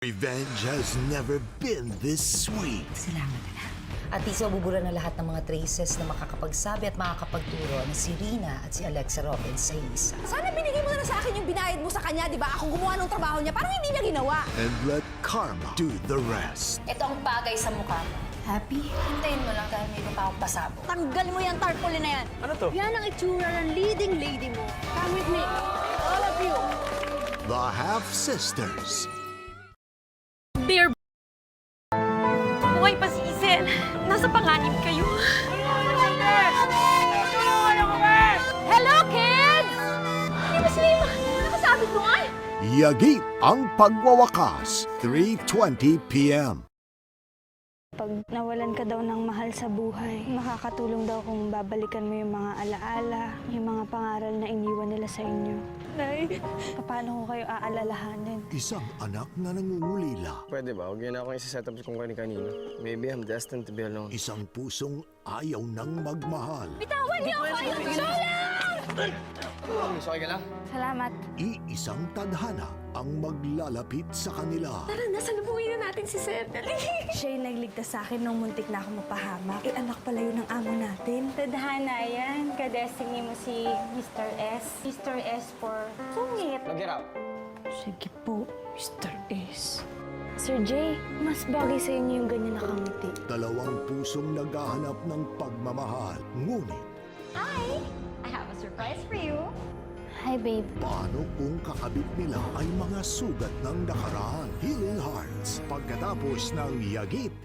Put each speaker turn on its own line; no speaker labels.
Revenge has never been this sweet.
Salamat na. At di mabubura na lahat ng mga traces na makakapagsabi at makakapagturo na si Rina at si Alexa Robbins sa isa.
Sana binigay mo na sa akin yung binayad mo sa kanya, di ba? Ako gumawa ng trabaho niya, parang hindi niya ginawa.
And let karma do the rest.
Ito ang bagay sa mukha mo. Happy? Hintayin mo lang dahil may iba pa akong pasabog.
Tanggal mo yung tarpaulin na yan.
Ano to?
Yan ang itsura ng leading lady mo. Come with me. All of you.
The Half-Sisters.
Beer. Buhay pa si Isel. Nasa panganib kayo.
Hello, kids! Hindi ba sila yung nakasabit mo nga?
Yagit ang pagwawakas, 3:20 p.m.
Pag nawalan ka daw ng mahal sa buhay, makakatulong daw kung babalikan mo yung mga alaala, yung mga pangaral na iniwan nila sa inyo. Nay, paano ko kayo aalalahanin?
Isang anak na nangungulila.
Pwede ba? Huwag yun ako isa-set up kung kani-kanino. Maybe I'm destined to be alone.
Isang pusong ayaw nang magmahal.
Bitawan niyo ako!
Miss, okay ka lang?
Salamat.
Iisang tadhana ang maglalapit sa kanila.
Tara, nasalubungin na natin si Sir.
Siya yung nagligtas sa akin nung muntik na ako mapahamak. Anak pala yun ng amo natin.
Tadhana yan. Kadestiny mo si Mr. S. Mr. S for sungit.
Mag-get out.
Sige po, Mr. S. Sir Jay, mas bagay sa inyo yung ganyan nakangiti.
Dalawang pusong naghahanap ng pagmamahal. Ngunit,
Hi! I have a surprise for you.
Hi, babe.
paano kung kakabit nila ay mga sugat ng nakaraan? Healing Hearts. Pagkatapos ng Yagit,